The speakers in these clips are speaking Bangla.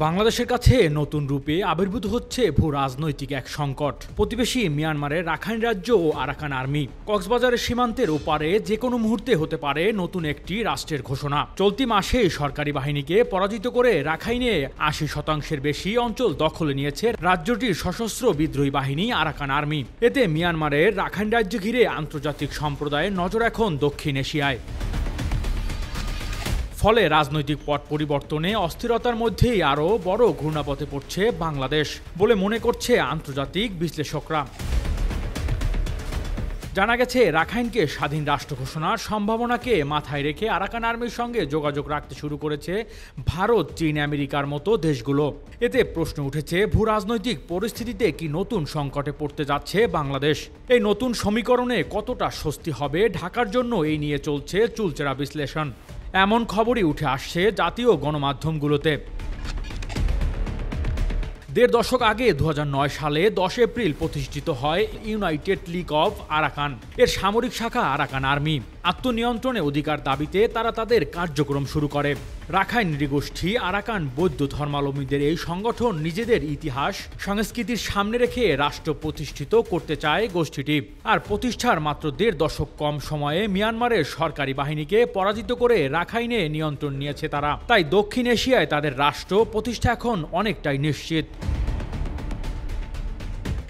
বাংলাদেশের কাছে নতুন রূপে আবির্ভূত হচ্ছে ভূ রাজনৈতিক এক সংকট। প্রতিবেশী মিয়ানমারের রাখাইন রাজ্য ও আরাকান আর্মি কক্সবাজারের সীমান্তের ওপারে যে কোনো মুহূর্তে হতে পারে নতুন একটি রাষ্ট্রের ঘোষণা। চলতি মাসে সরকারি বাহিনীকে পরাজিত করে রাখাইনে ৮০% বেশি অঞ্চল দখলে নিয়েছে রাজ্যটির সশস্ত্র বিদ্রোহী বাহিনী আরাকান আর্মি। এতে মিয়ানমারের রাখাইন রাজ্য ঘিরে আন্তর্জাতিক সম্প্রদায়ের নজর এখন দক্ষিণ এশিয়ায়। ফলে রাজনৈতিক পট পরিবর্তনে অস্থিরতার মধ্যেই আরও বড় ঘূর্ণাপথে পড়ছে বাংলাদেশ বলে মনে করছে আন্তর্জাতিক বিশ্লেষকরা। জানা গেছে, রাখাইনকে স্বাধীন রাষ্ট্র ঘোষণার সম্ভাবনাকে মাথায় রেখে আরাকান আর্মির সঙ্গে যোগাযোগ রাখতে শুরু করেছে ভারত, চীন, আমেরিকার মতো দেশগুলো। এতে প্রশ্ন উঠেছে, ভূ রাজনৈতিক পরিস্থিতিতে কি নতুন সংকটে পড়তে যাচ্ছে বাংলাদেশ? এই নতুন সমীকরণে কতটা স্বস্তি হবে ঢাকার জন্য, এই নিয়ে চলছে চুলচেরা বিশ্লেষণ। এমন খবরই উঠে আসছে জাতীয় গণমাধ্যমগুলোতে। ১.৫ দশক আগে ২০০৯ সালে ১০ এপ্রিল প্রতিষ্ঠিত হয় ইউনাইটেড লিগ অব আরাকান। এর সামরিক শাখা আরাকান আর্মি। আত্মনিয়ন্ত্রণে অধিকার দাবিতে তারা তাদের কার্যক্রম শুরু করে। রাখাইন নৃগোষ্ঠী আরাকান বৌদ্ধ ধর্মাবলম্বীদের এই সংগঠন নিজেদের ইতিহাস সংস্কৃতির সামনে রেখে রাষ্ট্র প্রতিষ্ঠিত করতে চায় গোষ্ঠীটি। আর প্রতিষ্ঠার মাত্র ১.৫ দশক কম সময়ে মিয়ানমারের সরকারি বাহিনীকে পরাজিত করে রাখাইনে নিয়ন্ত্রণ নিয়েছে তারা। তাই দক্ষিণ এশিয়ায় তাদের রাষ্ট্র প্রতিষ্ঠা এখন অনেকটাই নিশ্চিত।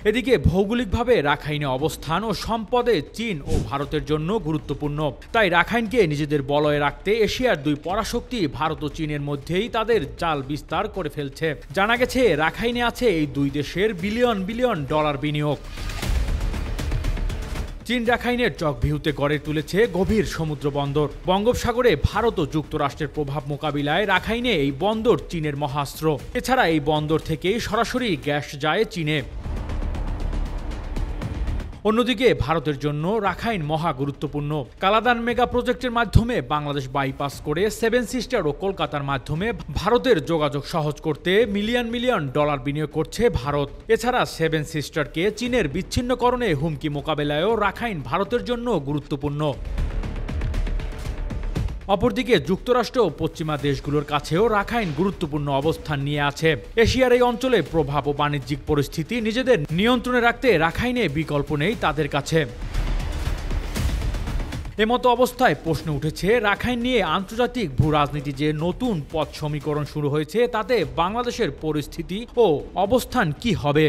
এদিকে ভৌগোলিকভাবে রাখাইনে অবস্থান ও সম্পদে চীন ও ভারতের জন্য গুরুত্বপূর্ণ। তাই রাখাইনকে নিজেদের বলয়ে রাখতে এশিয়ার দুই পরাশক্তি ভারত ও চীনের মধ্যেই তাদের জাল বিস্তার করে ফেলছে। জানা গেছে, রাখাইনে আছে এই দুই দেশের বিলিয়ন বিলিয়ন ডলার বিনিয়োগ। চীন রাখাইনের চকভিউতে গড়ে তুলেছে গভীর সমুদ্র বন্দর। বঙ্গোপসাগরে ভারত ও যুক্তরাষ্ট্রের প্রভাব মোকাবিলায় রাখাইনে এই বন্দর চীনের মহাস্ত্র। এছাড়া এই বন্দর থেকেই সরাসরি গ্যাস যায় চীনে। অন্যদিকে ভারতের জন্য রাখাইন মহা গুরুত্বপূর্ণ। কালাদান মেগা প্রজেক্টের মাধ্যমে বাংলাদেশ বাইপাস করে 7 সিস্টার ও কলকাতার মাধ্যমে ভারতের যোগাযোগ সহজ করতে মিলিয়ন মিলিয়ন ডলার বিনিয়োগ করছে ভারত। এছাড়া 7 সিস্টারকে চীনের বিচ্ছিন্নকরণে হুমকি মোকাবেলায়ও রাখাইন ভারতের জন্য গুরুত্বপূর্ণ। অপরদিকে যুক্তরাষ্ট্র ও পশ্চিমা দেশগুলোর কাছেও রাখাইন গুরুত্বপূর্ণ অবস্থান নিয়ে আছে। এশিয়ার এই অঞ্চলে প্রভাব ও বাণিজ্যিক পরিস্থিতি নিজেদের নিয়ন্ত্রণে রাখতে রাখাইনে বিকল্প নেই তাদের কাছে। এমতো অবস্থায় প্রশ্ন উঠেছে, রাখাইন নিয়ে আন্তর্জাতিক ভূ রাজনীতি যে নতুন পথ সমীকরণ শুরু হয়েছে, তাতে বাংলাদেশের পরিস্থিতি ও অবস্থান কি হবে?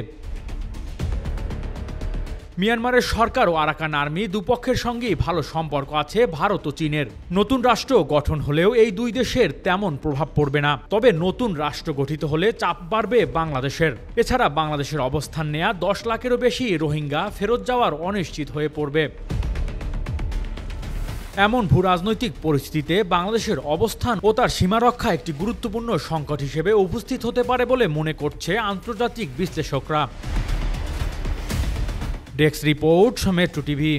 মিয়ানমারের সরকার ও আরাকান আর্মি দুপক্ষের সঙ্গেই ভালো সম্পর্ক আছে ভারত ও চীনের। নতুন রাষ্ট্র গঠন হলেও এই দুই দেশের তেমন প্রভাব পড়বে না। তবে নতুন রাষ্ট্র গঠিত হলে চাপ বাড়বে বাংলাদেশের। এছাড়া বাংলাদেশের অবস্থান নেয়া 10 লাখেরও বেশি রোহিঙ্গা ফেরত যাওয়ার অনিশ্চিত হয়ে পড়বে। এমন ভূ রাজনৈতিক পরিস্থিতিতে বাংলাদেশের অবস্থান ও তার সীমারক্ষা একটি গুরুত্বপূর্ণ সংকট হিসেবে উপস্থিত হতে পারে বলে মনে করছে আন্তর্জাতিক বিশ্লেষকরা। Desk report, metro TV.